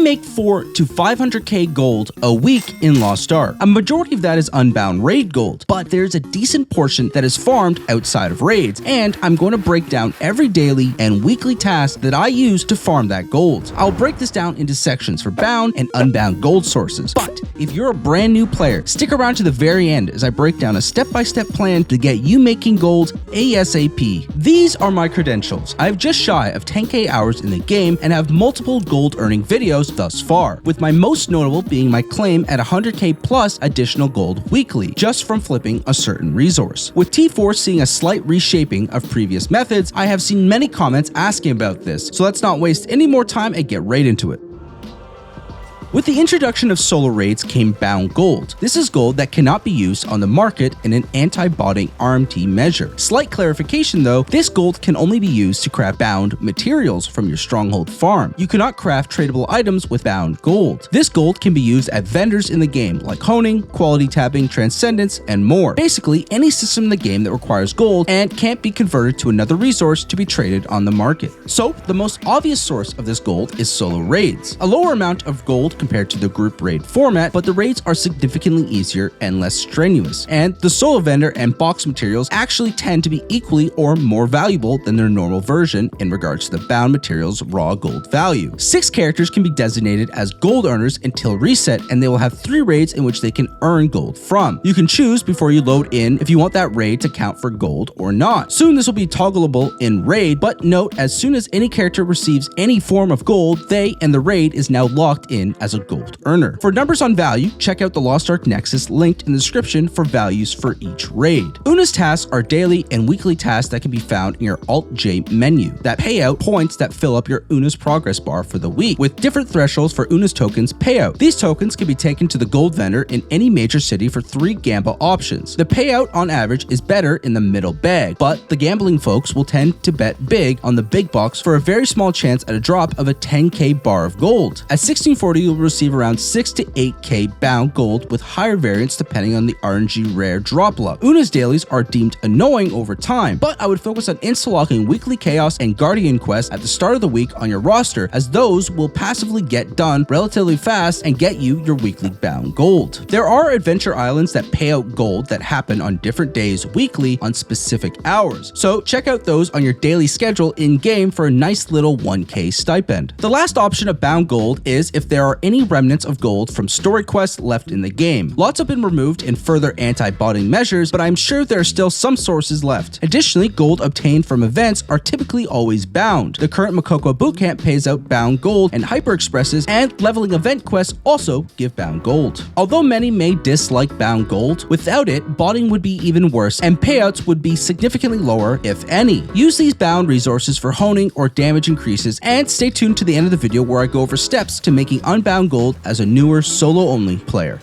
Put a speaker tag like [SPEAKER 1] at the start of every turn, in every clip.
[SPEAKER 1] make 400 to 500k gold a week in Lost Ark. A majority of that is Unbound raid gold, but there's a decent portion that is farmed outside of raids, and I'm going to break down every daily and weekly task that I use to farm that gold. I'll break this down into sections for bound and unbound gold sources, but if you're a brand new player, stick around to the very end as I break down a step-by-step plan to get you making gold ASAP. These are my credentials. I have just shy of 10k hours in the game and have multiple gold earning videos thus far, with my most notable being my claim at 100k plus additional gold weekly, just from flipping a certain resource. With T4 seeing a slight reshaping of previous methods, I have seen many comments asking about this, so let's not waste any more time and get right into it. With the introduction of solo raids came bound gold. This is gold that cannot be used on the market in an anti-botting RMT measure. Slight clarification though, this gold can only be used to craft bound materials from your stronghold farm. You cannot craft tradable items with bound gold. This gold can be used at vendors in the game like honing, quality tapping, transcendence, and more. Basically any system in the game that requires gold and can't be converted to another resource to be traded on the market. So the most obvious source of this gold is solo raids. A lower amount of gold compared to the group raid format, but the raids are significantly easier and less strenuous, and the solo vendor and box materials actually tend to be equally or more valuable than their normal version in regards to the bound materials raw gold value. 6 characters can be designated as gold earners until reset, and they will have 3 raids in which they can earn gold from. You can choose before you load in if you want that raid to count for gold or not. Soon this will be toggleable in raid, but note as soon as any character receives any form of gold, they and the raid is now locked in as a gold earner. For numbers on value, check out the Lost Ark Nexus linked in the description for values for each raid. Una's tasks are daily and weekly tasks that can be found in your Alt-J menu that pay out points that fill up your Una's progress bar for the week, with different thresholds for Una's tokens payout. These tokens can be taken to the gold vendor in any major city for 3 gamble options. The payout on average is better in the middle bag, but the gambling folks will tend to bet big on the big box for a very small chance at a drop of a 10k bar of gold. At 1640, you'll receive around 6 to 8k bound gold with higher variance depending on the RNG rare drop luck. Una's dailies are deemed annoying over time, but I would focus on insta-locking weekly chaos and guardian quests at the start of the week on your roster, as those will passively get done relatively fast and get you your weekly bound gold. There are adventure islands that pay out gold that happen on different days weekly on specific hours, so check out those on your daily schedule in-game for a nice little 1k stipend. The last option of bound gold is if there are any remnants of gold from story quests left in the game. Lots have been removed in further anti-botting measures, but I'm sure there are still some sources left. Additionally, gold obtained from events are typically always bound. The current Makoko bootcamp pays out bound gold, and hyper expresses and leveling event quests also give bound gold. Although many may dislike bound gold, without it, botting would be even worse and payouts would be significantly lower, if any. Use these bound resources for honing or damage increases, and stay tuned to the end of the video where I go over steps to making Unbound Gold as a newer solo-only player.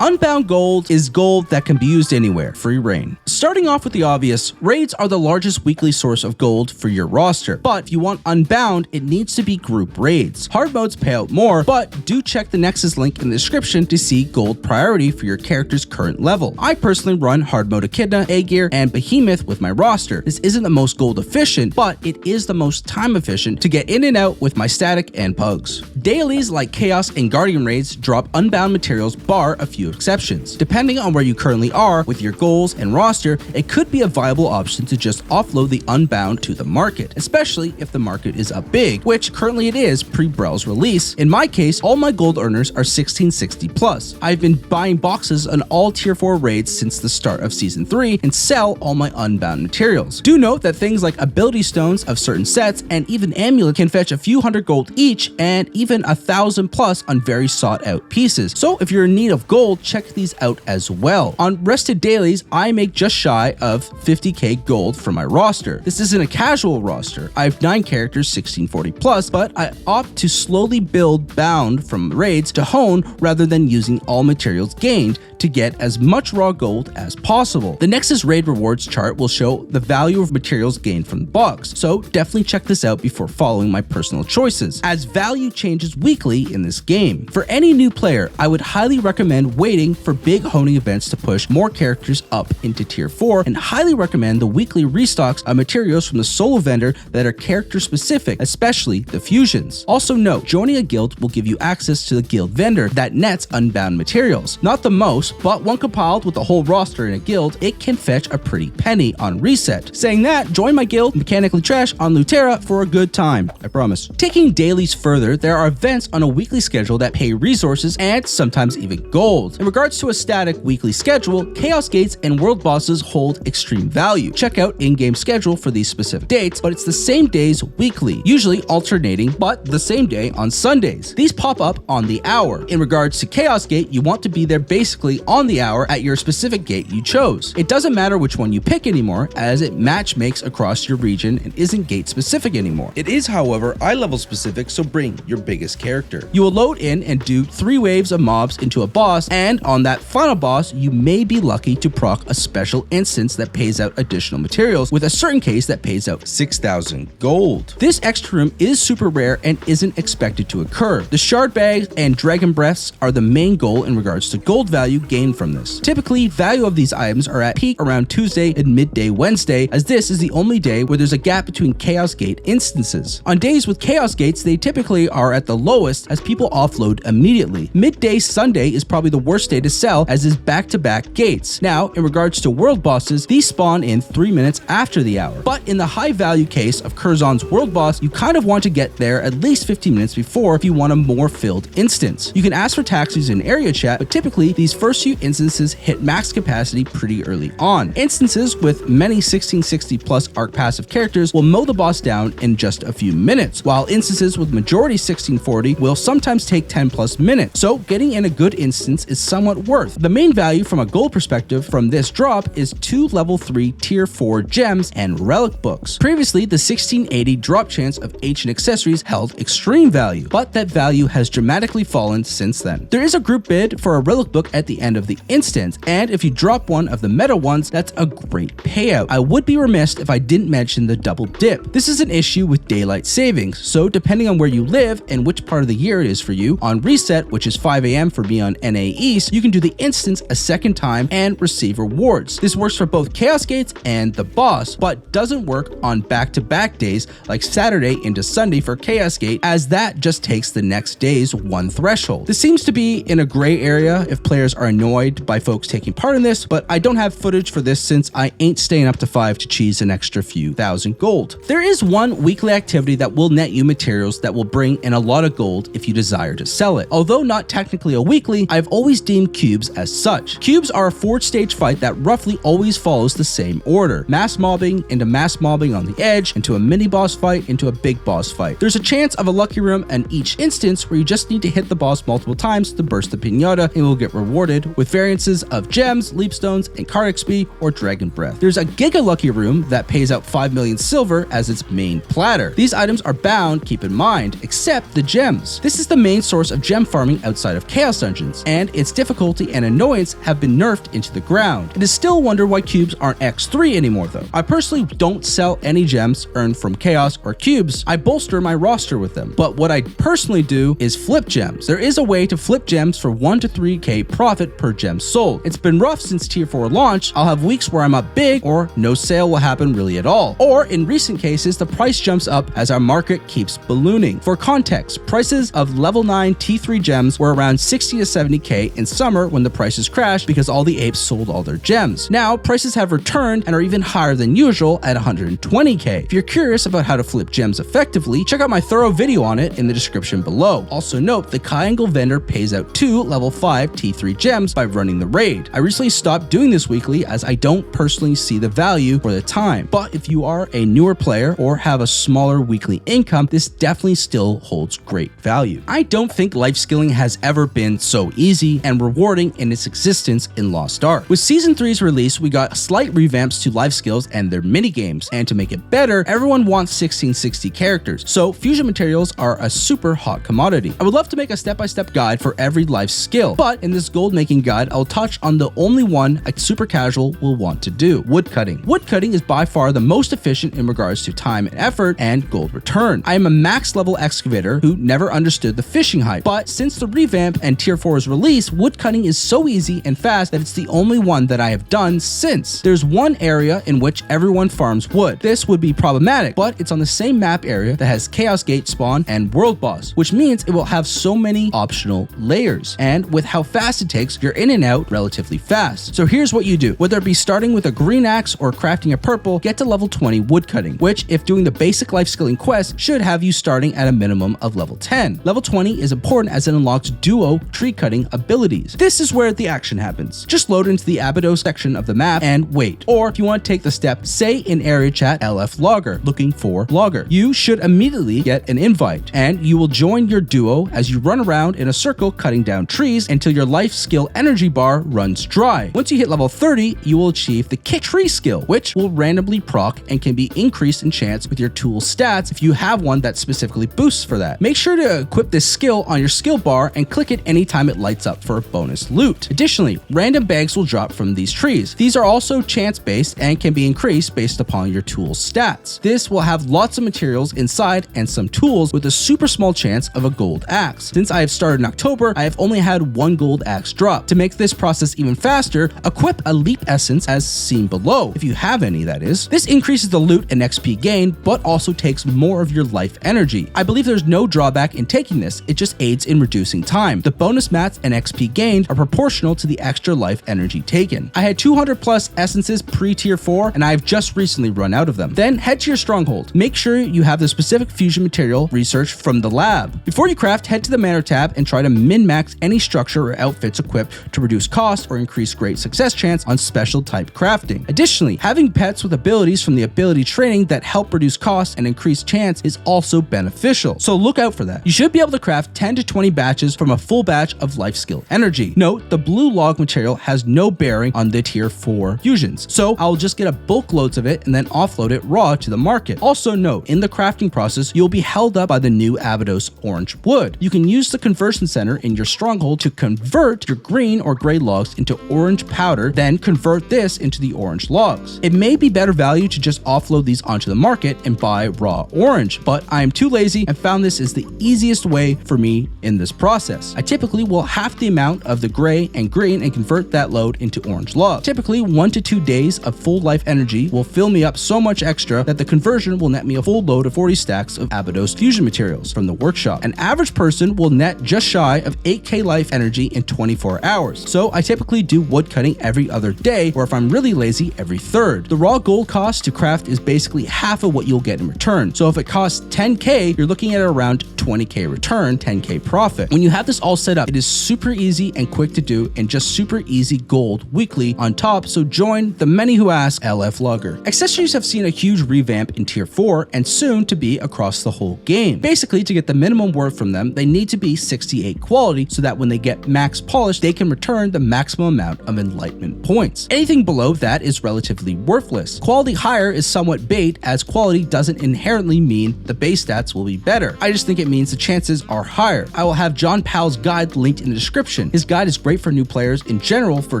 [SPEAKER 1] Unbound Gold is gold that can be used anywhere, free reign. Starting off with the obvious, raids are the largest weekly source of gold for your roster, but if you want Unbound, it needs to be group raids. Hard modes pay out more, but do check the Nexus link in the description to see gold priority for your character's current level. I personally run hard mode Echidna, A-Gear, and Behemoth with my roster. This isn't the most gold efficient, but it is the most time efficient to get in and out with my static and pugs. Dailies like Chaos and Guardian raids drop Unbound materials bar a few exceptions. Depending on where you currently are with your goals and roster, it could be a viable option to just offload the Unbound to the market, especially if the market is up big, which currently it is pre-Brow's release. In my case, all my gold earners are 1660 plus. I've been buying boxes on all tier 4 raids since the start of season 3 and sell all my Unbound materials. Do note that things like ability stones of certain sets and even amulet can fetch a few hundred gold each and even 1,000 plus on very sought out pieces. So if you're in need of gold, check these out as well. On rested dailies, I make just shy of 50k gold for my roster. This isn't a casual roster. I have 9 characters 1640 plus, but I opt to slowly build bound from raids to hone rather than using all materials gained to get as much raw gold as possible. The Nexus raid rewards chart will show the value of materials gained from the box, so definitely check this out before following my personal choices. As value changes changes weekly in this game. For any new player, I would highly recommend waiting for big honing events to push more characters up into tier 4, and highly recommend the weekly restocks of materials from the solo vendor that are character specific, especially the fusions. Also note, joining a guild will give you access to the guild vendor that nets unbound materials. Not the most, but when compiled with the whole roster in a guild, it can fetch a pretty penny on reset. Saying that, join my guild, Mechanically Trash, on Lutera for a good time, I promise. Taking dailies further, there are events on a weekly schedule that pay resources and sometimes even gold. In regards to a static weekly schedule, Chaos Gates and World Bosses hold extreme value. Check out in-game schedule for these specific dates, but it's the same days weekly, usually alternating, but the same day on Sundays. These pop up on the hour. In regards to Chaos Gate, you want to be there basically on the hour at your specific gate you chose. It doesn't matter which one you pick anymore, as it match makes across your region and isn't gate specific anymore.
[SPEAKER 2] It is, however, eye level specific, so bring your biggest character.
[SPEAKER 1] You will load in and do 3 waves of mobs into a boss, and on that final boss, you may be lucky to proc a special instance that pays out additional materials, with a certain case that pays out
[SPEAKER 2] 6,000 gold.
[SPEAKER 1] This extra room is super rare and isn't expected to occur. The shard bags and dragon breaths are the main goal in regards to gold value gained from this. Typically, value of these items are at peak around Tuesday and midday Wednesday, as this is the only day where there's a gap between Chaos Gate instances. On days with Chaos Gates, they typically are at the lowest as people offload immediately. Midday Sunday is probably the worst day to sell, as is back-to-back gates. Now, in regards to world bosses, these spawn in 3 minutes after the hour. But in the high value case of Curzon's world boss, you kind of want to get there at least 15 minutes before if you want a more filled instance. You can ask for taxis in area chat, but typically these first few instances hit max capacity pretty early on. Instances with many 1660 plus arc passive characters will mow the boss down in just a few minutes, while instances with majority 1640 will sometimes take 10 plus minutes, so getting in a good instance is somewhat worth. The main value from a gold perspective from this drop is 2 level 3 tier 4 gems and relic books. Previously, the 1680 drop chance of ancient accessories held extreme value, but that value has dramatically fallen since then. There is a group bid for a relic book at the end of the instance, and if you drop one of the meta ones, that's a great payout. I would be remiss if I didn't mention the double dip. This is an issue with daylight savings, so depending on where you live and which part of the year it is for you, on reset, which is 5 AM for me on NA East, you can do the instance a second time and receive rewards. This works for both Chaos Gates and the boss, but doesn't work on back-to-back days like Saturday into Sunday for Chaos Gate, as that just takes the next day's one threshold. This seems to be in a gray area if players are annoyed by folks taking part in this, but I don't have footage for this since I ain't staying up to 5 to cheese an extra few thousand gold. There is one weekly activity that will net you materials that will bring in a lot of gold if you desire to sell it. Although not technically a weekly, I've always deemed cubes as such. Cubes are a 4-stage fight that roughly always follows the same order: mass mobbing into mass mobbing on the edge, into a mini boss fight, into a big boss fight. There's a chance of a lucky room in each instance where you just need to hit the boss multiple times to burst the pinata and will get rewarded with variances of gems, leapstones, and card XP or dragon breath. There's a giga lucky room that pays out 5 million silver as its main platter. These items are bound, keep in mind, except the gems. This is the main source of gem farming outside of Chaos Dungeons, and its difficulty and annoyance have been nerfed into the ground. It is still a wonder why cubes aren't X3 anymore though. I personally don't sell any gems earned from Chaos or cubes. I bolster my roster with them, but what I personally do is flip gems. There is a way to flip gems for 1 to 3k profit per gem sold. It's been rough since tier 4 launch. I'll have weeks where I'm up big or no sale will happen really at all. Or in recent cases, the price jumps up as our market keeps ballooning. For context, prices of level 9 T3 gems were around 60 to 70k in summer when the prices crashed because all the apes sold all their gems. Now, prices have returned and are even higher than usual at 120k. If you're curious about how to flip gems effectively, check out my thorough video on it in the description below. Also note, the Triangle vendor pays out 2 level 5 T3 gems by running the raid. I recently stopped doing this weekly as I don't personally see the value for the time, but if you are a newer player or have a smaller weekly income, this definitely still holds great value. I don't think life skilling has ever been so easy and rewarding in its existence in Lost Ark. With Season 3's release, we got slight revamps to life skills and their minigames, and to make it better, everyone wants 1660 characters, so fusion materials are a super hot commodity. I would love to make a step-by-step guide for every life skill, but in this gold making guide, I'll touch on the only one a super casual will want to do: woodcutting. Woodcutting is by far the most efficient in regards to time and effort and gold return. I am a max level excavator who 2 never understood the fishing hype, but since the revamp and Tier 4's release, woodcutting is so easy and fast that it's the only one that I have done since. There's one area in which everyone farms wood. This would be problematic, but it's on the same map area that has Chaos Gate spawn and World Boss, which means it will have so many optional layers. And with how fast it takes, you're in and out relatively fast. So here's what you do. Whether it be starting with a green axe or crafting a purple, get to level 20 woodcutting, which if doing the basic life skilling quest should have you starting at a minimum of level 10. Level 20 is important as it unlocks duo tree cutting abilities. This is where the action happens. Just load into the Abydos section of the map and wait. Or if you want to take the step, say in area chat LF Logger, looking for Logger. You should immediately get an invite and you will join your duo as you run around in a circle cutting down trees until your life skill energy bar runs dry. Once you hit level 30, you will achieve the kick tree skill, which will randomly proc and can be increased in chance with your tool stats if you have one that specifically boosts for that. Make sure to equip this skill on your skill bar and click it anytime it lights up for bonus loot. Additionally, random bags will drop from these trees. These are also chance based and can be increased based upon your tool's stats. This will have lots of materials inside and some tools with a super small chance of a gold axe. Since I have started in October, I have only had one gold axe drop. To make this process even faster, equip a leap essence as seen below, if you have any that is. This increases the loot and XP gain, but also takes more of your life energy. I believe there's no drawback in taking this, it just aids in reducing time. The bonus mats and XP gained are proportional to the extra life energy taken. I had 200 plus essences pre-tier 4 and I've just recently run out of them. Then head to your stronghold. Make sure you have the specific fusion material researched from the lab. Before you craft, head to the manor tab and try to min-max any structure or outfits equipped to reduce cost or increase great success chance on special type crafting. Additionally, having pets with abilities from the ability training that help reduce cost and increase chance is also beneficial, so look out for that. You should be able to craft 10 to 20 batches from a full batch of life skill energy. Note, the blue log material has no bearing on the tier 4 fusions, so I'll just get a bulk loads of it and then offload it raw to the market. Also note, in the crafting process, you'll be held up by the new Abydos orange wood. You can use the conversion center in your stronghold to convert your green or gray logs into orange powder, then convert this into the orange logs. It may be better value to just offload these onto the market and buy raw orange, but I am too lazy and found this is the easiest way for me in this process. I typically will half the amount of the gray and green and convert that load into orange logs. Typically 1 to 2 days of full life energy will fill me up so much extra that the conversion will net me a full load of 40 stacks of Abydos fusion materials from the workshop. An average person will net just shy of 8k life energy in 24 hours. So I typically do wood cutting every other day, or if I'm really lazy, every third. The raw gold cost to craft is basically half of what you'll get in return. So if it costs 10k, you're looking at around 20k return, 10k profit. When you have this all set up, it is super easy and quick to do and just super easy gold weekly on top, so join the many who ask LF Logger. Accessories have seen a huge revamp in tier 4 and soon to be across the whole game. Basically, to get the minimum worth from them, they need to be 68 quality so that when they get max polished, they can return the maximum amount of enlightenment points. Anything below that is relatively worthless. Quality higher is somewhat bait, as quality doesn't inherently mean the base stats will be better. I just think it means the chances are higher. I will have John Powell's guide linked in the description. His guide is great for new players in general for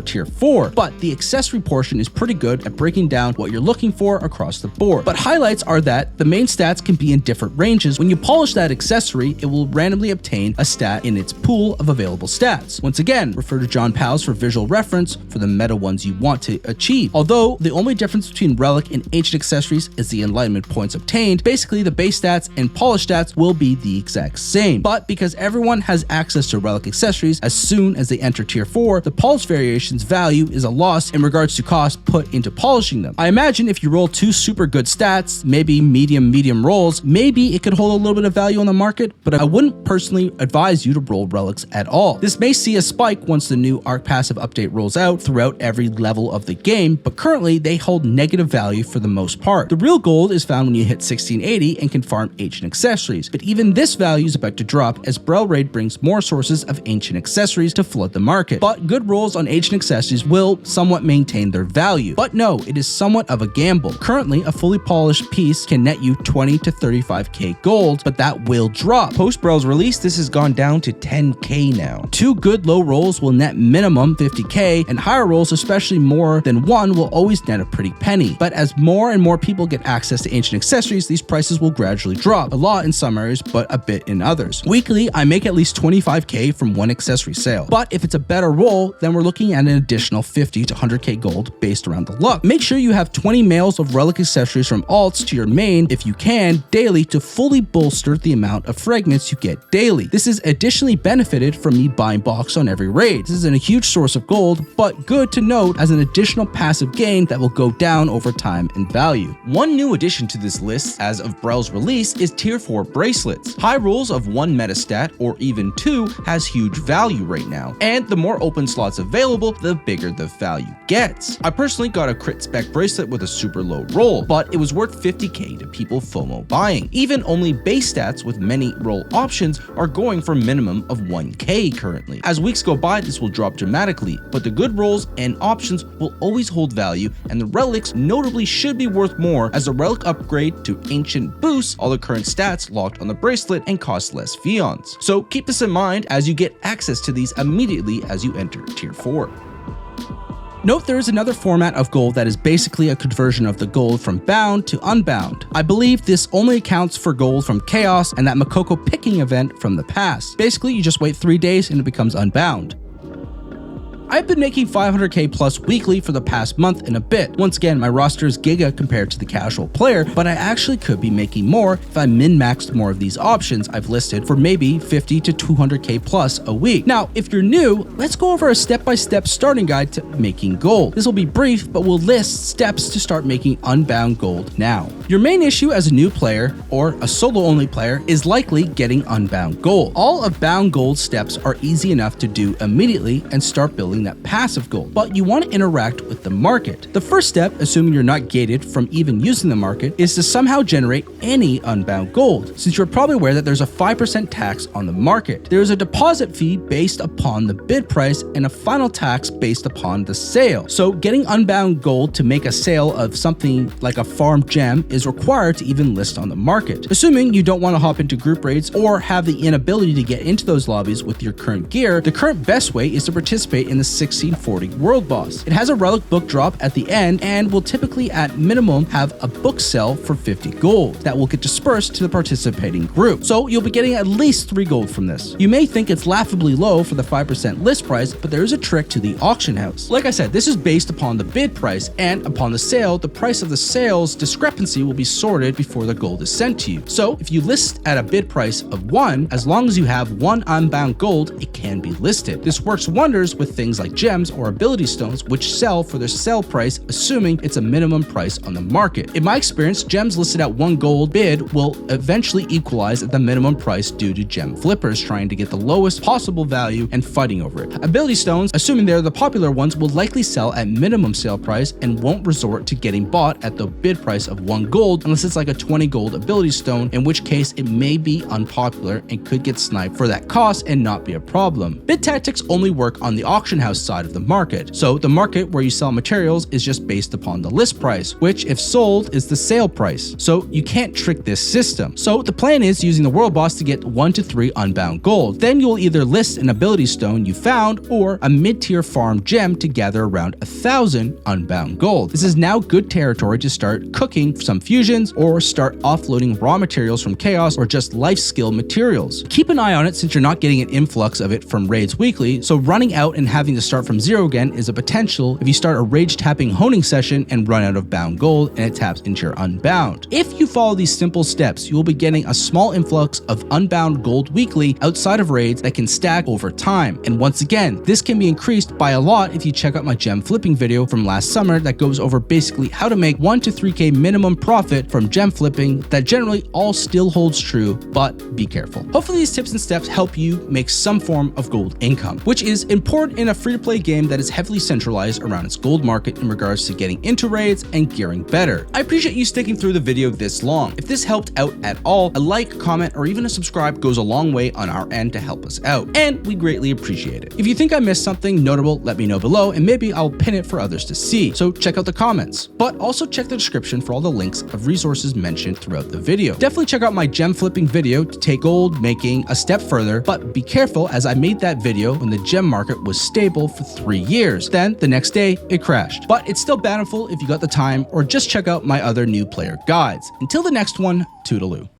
[SPEAKER 1] tier 4, but the accessory portion is pretty good at breaking down what you're looking for across the board. But highlights are that the main stats can be in different ranges. When you polish that accessory, it will randomly obtain a stat in its pool of available stats. Once again, refer to John Powell's for visual reference for the meta ones you want to achieve. Although the only difference between relic and ancient accessories is the enlightenment points obtained, basically the base stats and polish stats will be the exact same. But because everyone has access to relic accessories as soon as they enter tier 4, the polish variation's value is a loss in regards to cost put into polishing them. I imagine if you roll 2 super good stats, maybe medium rolls, maybe it could hold a little bit of value on the market, but I wouldn't personally advise you to roll relics at all. This may see a spike once the new Ark passive update rolls out throughout every level of the game, but currently they hold negative value for the most part. The real gold is found when you hit 1680 and can farm ancient accessories, but even this value is about to drop as Brel Raid brings more sources of ancient accessories to flood the market. But good rolls on ancient accessories will somewhat maintain their value. But no, it is somewhat of a gamble. Currently, a fully polished piece can net you 20 to 35k gold, but that will drop. Post Brel's release, this has gone down to 10k now. 2 good low rolls will net minimum 50k, and higher rolls, especially more than 1, will always net a pretty penny. But as more and more people get access to ancient accessories, these prices will gradually drop. A lot in some areas, but a bit in others. Weekly, I make at least 25k from one accessory sale, but if it's a better roll, then we're looking at an additional 50 to 100k gold based around the luck. Make sure you have 20 mails of relic accessories from alts to your main, if you can, daily to fully bolster the amount of fragments you get daily. This is additionally benefited from me buying box on every raid. This isn't a huge source of gold, but good to note as an additional passive gain that will go down over time in value.
[SPEAKER 2] One new addition to this list as of Brell's release is tier 4 bracelets. High rolls of 1 meta stat or even 2 has huge value right now, and the more open slots available, the bigger the value gets. I personally got a crit spec bracelet with a super low roll, but it was worth 50k to people FOMO buying. Even only base stats with many roll options are going for a minimum of 1k currently. As weeks go by, this will drop dramatically, but the good rolls and options will always hold value, and the relics notably should be worth more as the relic upgrade to ancient boosts all the current stats locked on the bracelet and cost less fions. So keep this in mind as you get access to these immediately as you enter tier 4.
[SPEAKER 1] Note there is another format of gold that is basically a conversion of the gold from bound to unbound. I believe this only accounts for gold from chaos and that Makoko picking event from the past. Basically, you just wait 3 days and it becomes unbound. I've been making 500k plus weekly for the past month and a bit. Once again, my roster is giga compared to the casual player, but I actually could be making more if I min-maxed more of these options I've listed for maybe 50 to 200k plus a week. Now, if you're new, let's go over a step-by-step starting guide to making gold. This will be brief, but we'll list steps to start making Unbound Gold now. Your main issue as a new player or a solo-only player is likely getting Unbound Gold. All of Bound Gold steps are easy enough to do immediately and start building that passive gold, but you want to interact with the market. The first step, assuming you're not gated from even using the market, is to somehow generate any unbound gold, since you're probably aware that there's a 5% tax on the market. There is a deposit fee based upon the bid price and a final tax based upon the sale. So getting unbound gold to make a sale of something like a farm gem is required to even list on the market. Assuming you don't want to hop into group raids or have the inability to get into those lobbies with your current gear, the current best way is to participate in the 1640 world boss. It has a relic book drop at the end and will typically at minimum have a book sell for 50 gold that will get dispersed to the participating group. So you'll be getting at least 3 gold from this. You may think it's laughably low for the 5% list price, but there is a trick to the auction house. Like I said, this is based upon the bid price, and upon the sale, the price of the sales discrepancy will be sorted before the gold is sent to you. So if you list at a bid price of 1, as long as you have 1 unbound gold, it can be listed. This works wonders with things like gems or ability stones, which sell for their sell price, assuming it's a minimum price on the market. In my experience, gems listed at 1 gold bid will eventually equalize at the minimum price due to gem flippers trying to get the lowest possible value and fighting over it. Ability stones, assuming they're the popular ones, will likely sell at minimum sale price and won't resort to getting bought at the bid price of 1 gold unless it's like a 20 gold ability stone, in which case it may be unpopular and could get sniped for that cost and not be a problem. Bid tactics only work on the auction house side of the market. So the market where you sell materials is just based upon the list price, which if sold is the sale price. So you can't trick this system. So the plan is using the world boss to get 1 to 3 unbound gold. Then you'll either list an ability stone you found or a mid-tier farm gem to gather around 1,000 unbound gold. This is now good territory to start cooking some fusions or start offloading raw materials from chaos or just life skill materials. Keep an eye on it since you're not getting an influx of it from raids weekly, so running out and having to start from 0 again is a potential if you start a rage tapping honing session and run out of bound gold and it taps into your unbound. If you follow these simple steps, you will be getting a small influx of unbound gold weekly outside of raids that can stack over time. And once again, this can be increased by a lot if you check out my gem flipping video from last summer that goes over basically how to make 1 to 3k minimum profit from gem flipping. That generally all still holds true, but be careful. Hopefully these tips and steps help you make some form of gold income, which is important in a free-to-play game that is heavily centralized around its gold market in regards to getting into raids and gearing better. I appreciate you sticking through the video this long. If this helped out at all, a like, comment, or even a subscribe goes a long way on our end to help us out, and we greatly appreciate it. If you think I missed something notable, let me know below, and maybe I'll pin it for others to see, so check out the comments. But also check the description for all the links of resources mentioned throughout the video. Definitely check out my gem flipping video to take gold making a step further, but be careful as I made that video when the gem market was stable for 3 years. Then the next day it crashed. But it's still bountiful if you got the time, or just check out my other new player guides. Until the next one, toodaloo.